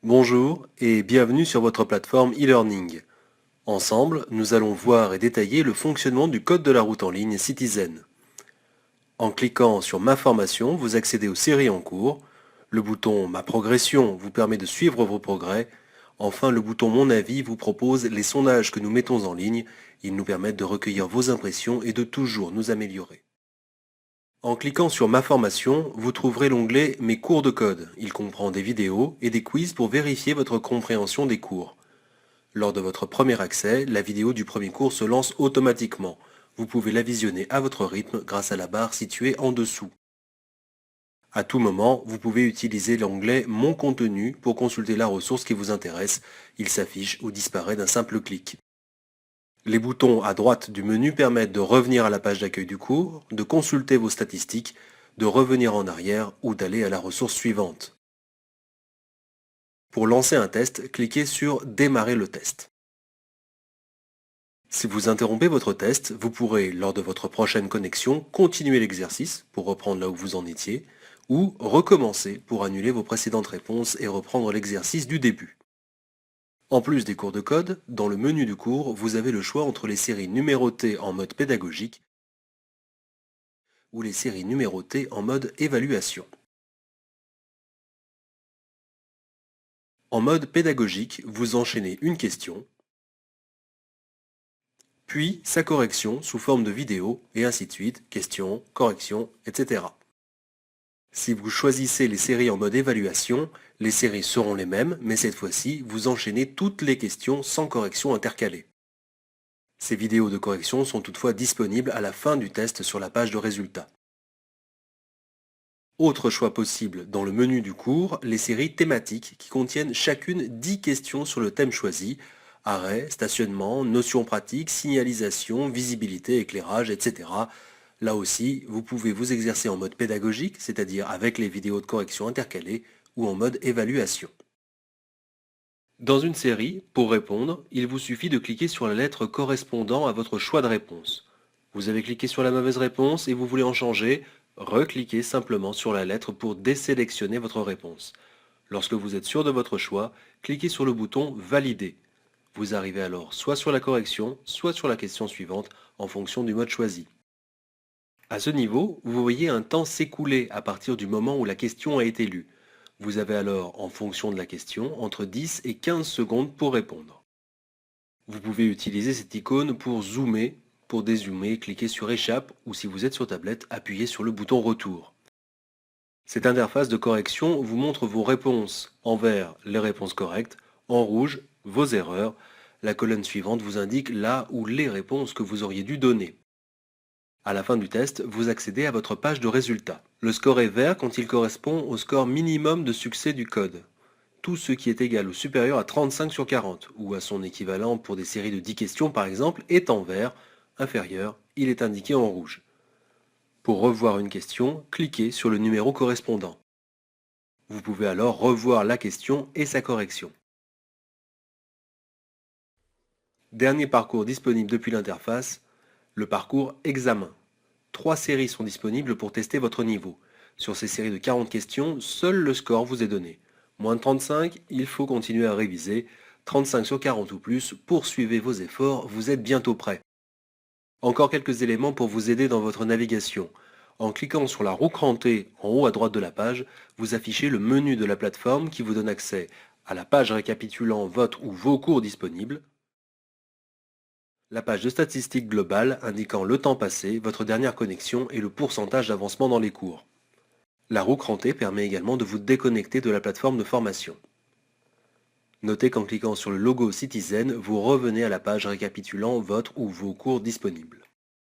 Bonjour et bienvenue sur votre plateforme e-learning. Ensemble, nous allons voir et détailler le fonctionnement du code de la route en ligne Citizen. En cliquant sur Ma formation, vous accédez aux séries en cours. Le bouton Ma progression vous permet de suivre vos progrès. Enfin, le bouton Mon avis vous propose les sondages que nous mettons en ligne. Ils nous permettent de recueillir vos impressions et de toujours nous améliorer. En cliquant sur Ma formation, vous trouverez l'onglet Mes cours de code. Il comprend des vidéos et des quiz pour vérifier votre compréhension des cours. Lors de votre premier accès, la vidéo du premier cours se lance automatiquement. Vous pouvez la visionner à votre rythme grâce à la barre située en dessous. À tout moment, vous pouvez utiliser l'onglet Mon contenu pour consulter la ressource qui vous intéresse. Il s'affiche ou disparaît d'un simple clic. Les boutons à droite du menu permettent de revenir à la page d'accueil du cours, de consulter vos statistiques, de revenir en arrière ou d'aller à la ressource suivante. Pour lancer un test, cliquez sur Démarrer le test. Si vous interrompez votre test, vous pourrez, lors de votre prochaine connexion, continuer l'exercice pour reprendre là où vous en étiez, ou recommencer pour annuler vos précédentes réponses et reprendre l'exercice du début. En plus des cours de code, dans le menu du cours, vous avez le choix entre les séries numérotées en mode pédagogique ou les séries numérotées en mode évaluation. En mode pédagogique, vous enchaînez une question, puis sa correction sous forme de vidéo, et ainsi de suite, question, correction, etc. Si vous choisissez les séries en mode évaluation, les séries seront les mêmes, mais cette fois-ci, vous enchaînez toutes les questions sans correction intercalée. Ces vidéos de correction sont toutefois disponibles à la fin du test sur la page de résultats. Autre choix possible dans le menu du cours, les séries thématiques qui contiennent chacune 10 questions sur le thème choisi, arrêt, stationnement, notions pratiques, signalisation, visibilité, éclairage, etc. Là aussi, vous pouvez vous exercer en mode pédagogique, c'est-à-dire avec les vidéos de correction intercalées, ou en mode évaluation. Dans une série, pour répondre, il vous suffit de cliquer sur la lettre correspondant à votre choix de réponse. Vous avez cliqué sur la mauvaise réponse et vous voulez en changer, recliquez simplement sur la lettre pour désélectionner votre réponse. Lorsque vous êtes sûr de votre choix, cliquez sur le bouton Valider. Vous arrivez alors soit sur la correction, soit sur la question suivante en fonction du mode choisi. À ce niveau, vous voyez un temps s'écouler à partir du moment où la question a été lue. Vous avez alors, en fonction de la question, entre 10 et 15 secondes pour répondre. Vous pouvez utiliser cette icône pour zoomer. Pour dézoomer, cliquez sur Échappe ou si vous êtes sur tablette, appuyez sur le bouton Retour. Cette interface de correction vous montre vos réponses. En vert, les réponses correctes. En rouge, vos erreurs. La colonne suivante vous indique là ou les réponses que vous auriez dû donner. À la fin du test, vous accédez à votre page de résultats. Le score est vert quand il correspond au score minimum de succès du code. Tout ce qui est égal ou supérieur à 35 sur 40, ou à son équivalent pour des séries de 10 questions par exemple, est en vert. Inférieur, il est indiqué en rouge. Pour revoir une question, cliquez sur le numéro correspondant. Vous pouvez alors revoir la question et sa correction. Dernier parcours disponible depuis l'interface, le parcours examen. 3 séries sont disponibles pour tester votre niveau. Sur ces séries de 40 questions, seul le score vous est donné. Moins de 35, il faut continuer à réviser. 35 sur 40 ou plus, poursuivez vos efforts, vous êtes bientôt prêt. Encore quelques éléments pour vous aider dans votre navigation. En cliquant sur la roue crantée en haut à droite de la page, vous affichez le menu de la plateforme qui vous donne accès à la page récapitulant votre ou vos cours disponibles, la page de statistiques globale indiquant le temps passé, votre dernière connexion et le pourcentage d'avancement dans les cours. La roue crantée permet également de vous déconnecter de la plateforme de formation. Notez qu'en cliquant sur le logo Citizen, vous revenez à la page récapitulant votre ou vos cours disponibles.